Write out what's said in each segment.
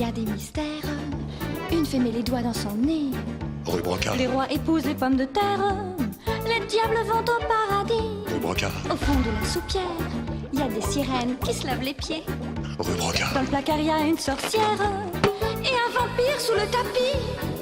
a des mystères. Une fée met les doigts dans son nez. Rue Brocard. Les rois épousent les pommes de terre. Les diables vont au paradis. Rue Brocard. Au fond de la soupière, il y a des sirènes qui se lavent les pieds. Rue Brocard. Dans le placard, il y a une sorcière et un vampire sous le tapis.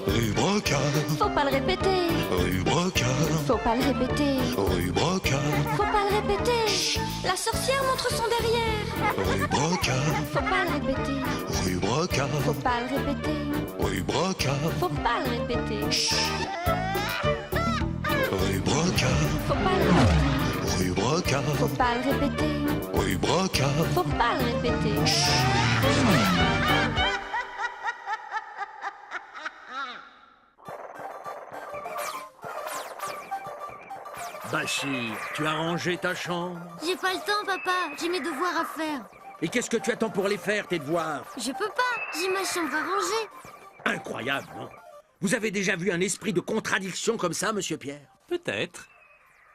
Rue Brocard. Faut pas le répéter. Rue Brocard. Faut pas le répéter. Rue Brocard. Faut pas le répéter. La sorcière montre son derrière. Rue Brocard. Faut pas le répéter. Rue Brocard. Faut pas le répéter. Rue Brocard. Faut pas le répéter. Rue Brocard. Faut pas le répéter. Rue Brocard. Faut pas le répéter. Rue Brocard. Faut pas le répéter. Bachir, tu as rangé ta chambre? J'ai pas le temps, papa. J'ai mes devoirs à faire. Et qu'est-ce que tu attends pour les faire, tes devoirs? Je peux pas. J'ai ma chambre à ranger. Incroyable, non? Vous avez déjà vu un esprit de contradiction comme ça, monsieur Pierre? Peut-être.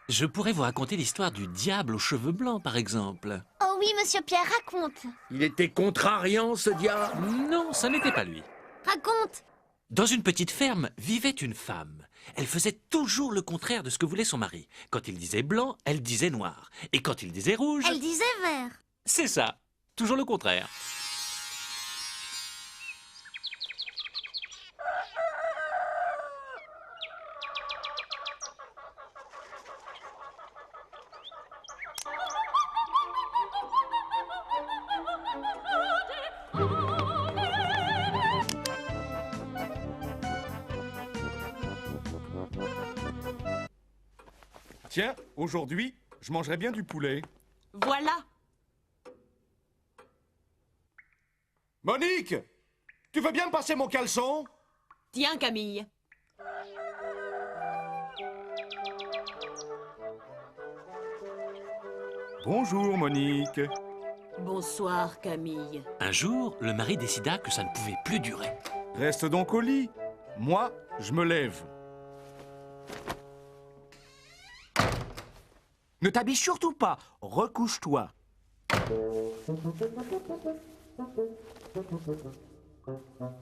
Je pourrais vous raconter l'histoire du diable aux cheveux blancs, par exemple. Oh oui, monsieur Pierre, raconte. Il était contrariant, ce diable? Non, ça n'était pas lui. Raconte. Dans une petite ferme vivait une femme. Elle faisait toujours le contraire de ce que voulait son mari. Quand il disait blanc, elle disait noir. Et quand il disait rouge... Elle disait vert. C'est ça. Toujours le contraire. Tiens, aujourd'hui, je mangerai bien du poulet. Voilà. Monique! Tu veux bien me passer mon caleçon? Tiens, Camille. Bonjour, Monique. Bonsoir, Camille. Un jour, le mari décida que ça ne pouvait plus durer. Reste donc au lit. Moi, je me lève. Ne t'habille surtout pas. Recouche-toi.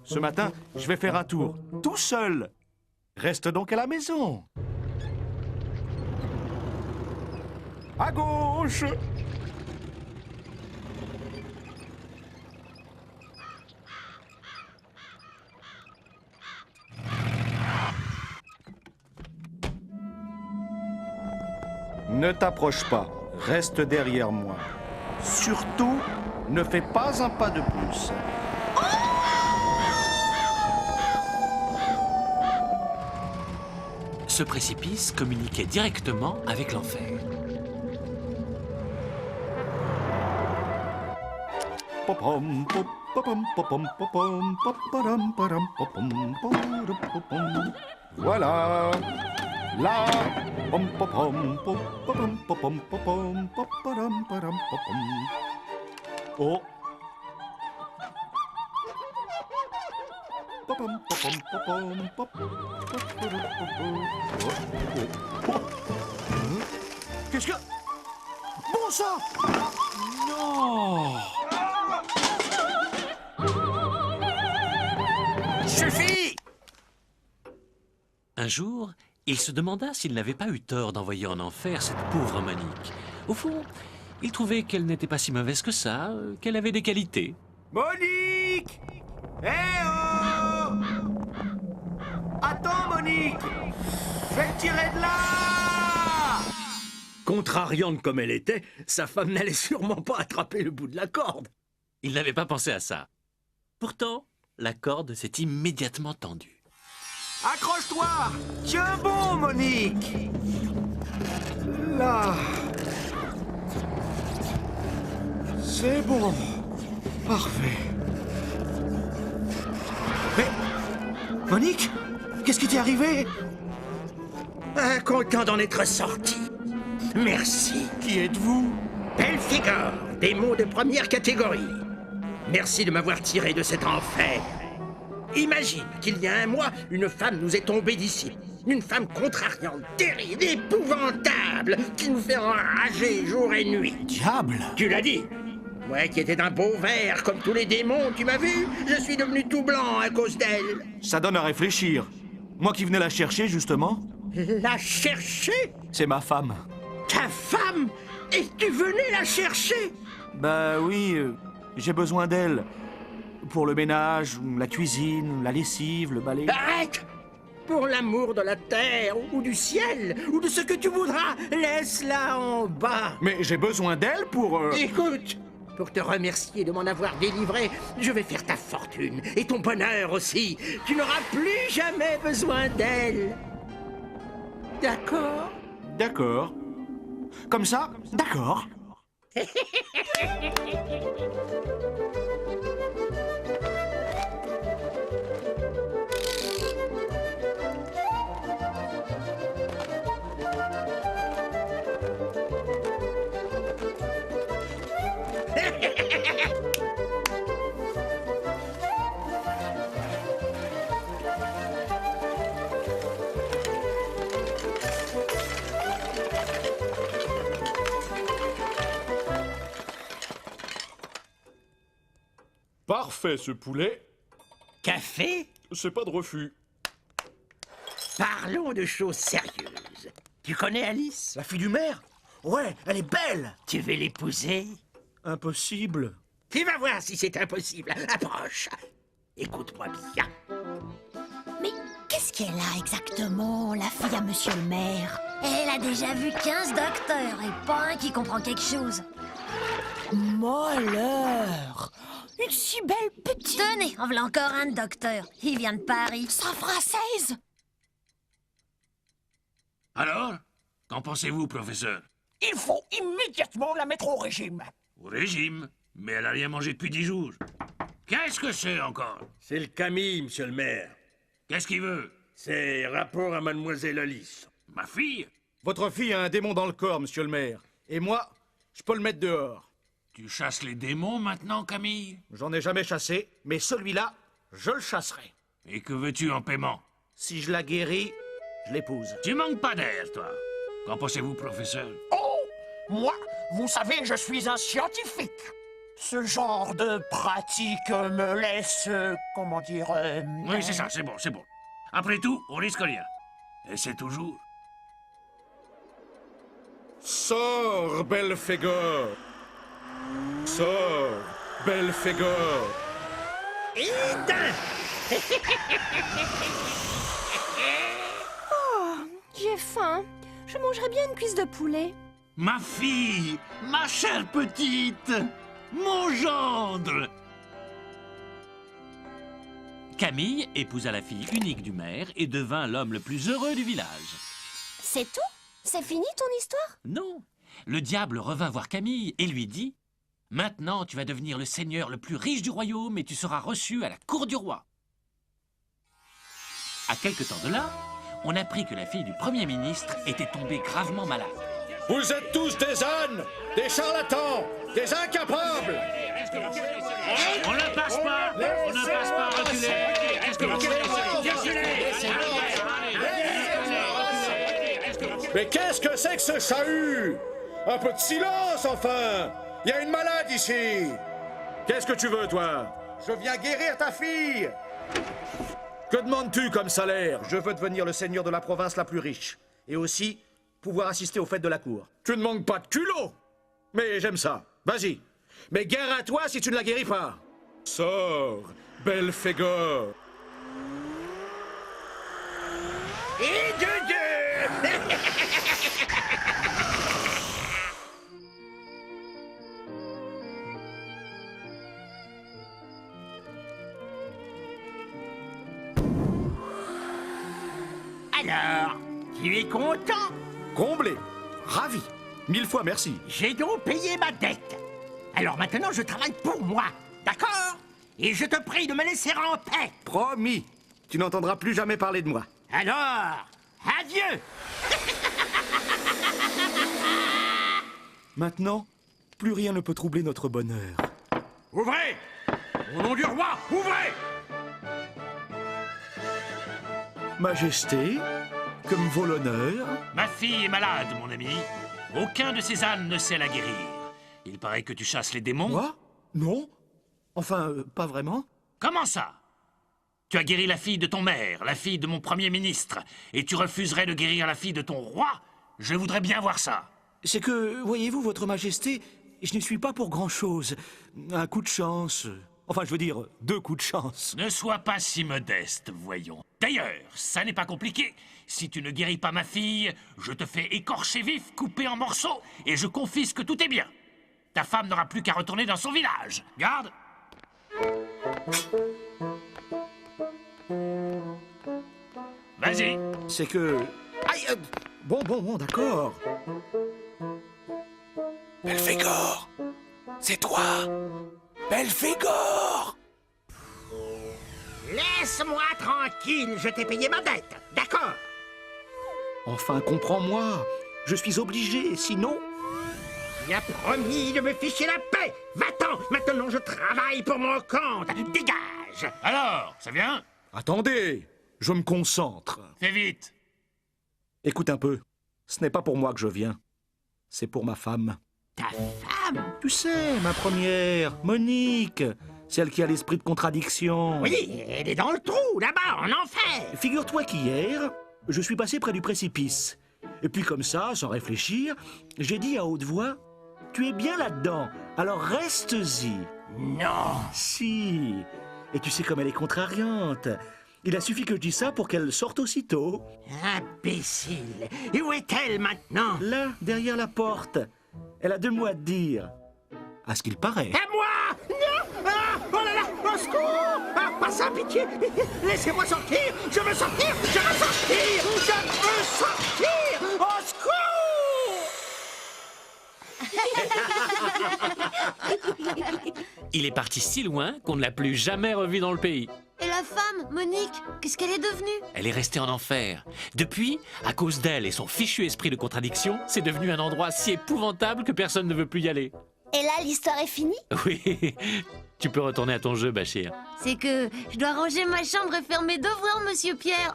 Ce matin, je vais faire un tour. Tout seul. Reste donc à la maison. À gauche. Ne t'approche pas. Reste derrière moi. Surtout, ne fais pas un pas de plus. Ce précipice communiquait directement avec l'enfer. Popom, pop, popom, popom, popom, popadam, padam, popom, podam, popom. Voilà. Là. Pom, popom, pop, popom, popom, popom, popadam, padam, popom. Oh. Popom, popom, popom, pop, popadam, popom. Oh, oh, oh. Qu'est-ce que... Bon sang! Non! Suffit! Un jour, il se demanda s'il n'avait pas eu tort d'envoyer en enfer cette pauvre Monique. Au fond, il trouvait qu'elle n'était pas si mauvaise que ça, qu'elle avait des qualités. Monique! Eh oh! Attends, Monique! Je vais te tirer de là! Contrariante comme elle était, sa femme n'allait sûrement pas attraper le bout de la corde. Il n'avait pas pensé à ça. Pourtant, la corde s'est immédiatement tendue. Accroche-toi! Tiens bon, Monique! Là! C'est bon. Parfait. Mais... Monique? Qu'est-ce qui t'est arrivé? Content d'en être sorti. Merci. Qui êtes-vous? Belphégor, démon de première catégorie. Merci de m'avoir tiré de cet enfer. Imagine qu'il y a un mois, une femme nous est tombée d'ici. Une femme contrariante, terrible, épouvantable, qui nous fait enrager jour et nuit. Diable! Tu l'as dit. Ouais, qui était d'un beau vert, comme tous les démons, tu m'as vu? Je suis devenu tout blanc à cause d'elle. Ça donne à réfléchir. Moi qui venais la chercher, justement, La chercher? c'est ma femme. Ta femme? Et tu venais la chercher? Bah oui, j'ai besoin d'elle. Pour le ménage, la cuisine, la lessive, le balai. Arrête! Pour l'amour de la terre, ou du ciel, ou de ce que tu voudras, laisse-la en bas. Mais j'ai besoin d'elle pour... Écoute, pour te remercier de m'en avoir délivré, je vais faire ta fortune, et ton bonheur aussi. Tu n'auras plus jamais besoin d'elle. D'accord? D'accord. Comme ça, d'accord. Parfait ce poulet, Café? c'est pas de refus. Parlons de choses sérieuses. Tu connais Alice? La fille du maire? Ouais, elle est belle. Tu veux l'épouser? Impossible. Tu vas voir si c'est impossible. Approche. Écoute-moi bien. Mais qu'est-ce qu'elle a exactement, la fille à monsieur le maire? Elle a déjà vu 15 docteurs et pas un qui comprend quelque chose. Malheur! Une si belle petite... Tenez, en voilà encore un docteur. Il vient de Paris. Sa française! Alors, qu'en pensez-vous, professeur? Il faut immédiatement la mettre au régime. Au régime? Mais elle a rien mangé depuis 10 jours. Qu'est-ce que c'est encore? C'est le Camille, monsieur le maire. Qu'est-ce qu'il veut? C'est rapport à mademoiselle Alice. Ma fille? Votre fille a un démon dans le corps, monsieur le maire. Et moi, je peux le mettre dehors. Tu chasses les démons maintenant, Camille? J'en ai jamais chassé, mais celui-là, je le chasserai. Et que veux-tu en paiement? Si je la guéris, je l'épouse. Tu manques pas d'air, toi. Qu'en pensez-vous, professeur? Oh, moi, vous savez, je suis un scientifique. Ce genre de pratique me laisse, comment dire... Oui, c'est ça, c'est bon, c'est bon. Après tout, on risque rien. Et c'est toujours... Sors, Belphégor. Sors, Belphégor. J'ai faim. Je mangerais bien une cuisse de poulet. Ma fille! Ma chère petite! Mon gendre! Camille épousa la fille unique du maire et devint l'homme le plus heureux du village. C'est tout? C'est fini ton histoire? Non, le diable revint voir Camille et lui dit « Maintenant, tu vas devenir le seigneur le plus riche du royaume et tu seras reçu à la cour du roi. » À quelque temps de là, on apprit que la fille du premier ministre était tombée gravement malade. Vous êtes tous des ânes, des charlatans, des incapables. On ne passe pas! On ne passe pas, reculez! Qu'est-ce que vous Mais qu'est-ce que c'est que ce chahut? Un peu de silence, enfin! Il y a une malade ici! Qu'est-ce que tu veux, toi? Je viens guérir ta fille! Que demandes-tu comme salaire? Je veux devenir le seigneur de la province la plus riche. Et aussi, pouvoir assister aux fêtes de la cour. Tu ne manques pas de culot! Mais j'aime ça. Vas-y. Mais guerre à toi si tu ne la guéris pas. Sors, Belphégor. Et de deux! Alors, tu es content? Comblé. Ravi. 1000 fois merci. J'ai donc payé ma dette. Alors maintenant, je travaille pour moi, d'accord? Et je te prie de me laisser en paix. Promis. Tu n'entendras plus jamais parler de moi. Alors, adieu! Maintenant, plus rien ne peut troubler notre bonheur. Ouvrez! Au nom du roi, ouvrez! Majesté, que me vaut l'honneur? Ma fille est malade, mon ami. Aucun de ces ânes ne sait la guérir. Il paraît que tu chasses les démons. Moi? Non. Enfin, pas vraiment. Comment ça? Tu as guéri la fille de ton maire, la fille de mon premier ministre, et tu refuserais de guérir la fille de ton roi? Je voudrais bien voir ça. C'est que, voyez-vous, votre majesté, je n'y suis pas pour grand-chose. Un coup de chance. Enfin, je veux dire, 2 coups de chance. Ne sois pas si modeste, voyons. D'ailleurs, ça n'est pas compliqué. Si tu ne guéris pas ma fille, je te fais écorcher vif, couper en morceaux, et je confisque tous tes biens. Ta femme n'aura plus qu'à retourner dans son village. Garde. Vas-y. C'est que... Aïe, bon, d'accord. Belphégor, c'est toi. Belphégor. Laisse-moi tranquille, je t'ai payé ma dette, d'accord? Enfin, comprends-moi. Je suis obligé, sinon... Tu as promis de me ficher la paix. Va-t'en, maintenant je travaille pour mon compte. Dégage. Alors, ça vient? Attendez, je me concentre. Fais vite. Écoute un peu, ce n'est pas pour moi que je viens. C'est pour ma femme. Ta femme? Tu sais, ma première, Monique. Celle qui a l'esprit de contradiction. Oui, elle est dans le trou, là-bas, en enfer. Figure-toi qu'hier, je suis passé près du précipice. Et puis comme ça, sans réfléchir, j'ai dit à haute voix, « Tu es bien là-dedans, alors reste-y. » Non. Si. Et tu sais comme elle est contrariante. Il a suffi que je dise ça pour qu'elle sorte aussitôt. Imbécile. Et où est-elle maintenant? Là, derrière la porte. Elle a 2 mots à te dire. À ce qu'il paraît. À moi? Non. Ah, oh là là, au secours. Ah, pas ça, pitié. Laissez-moi sortir. Je veux sortir. Je veux sortir. Je veux sortir. Au secours. Il est parti si loin qu'on ne l'a plus jamais revu dans le pays. Et la femme, Monique, qu'est-ce qu'elle est devenue? Elle est restée en enfer. Depuis, à cause d'elle et son fichu esprit de contradiction, c'est devenu un endroit si épouvantable que personne ne veut plus y aller. Et là, l'histoire est finie? Oui, tu peux retourner à ton jeu, Bachir. C'est que je dois ranger ma chambre et faire mes devoirs, monsieur Pierre.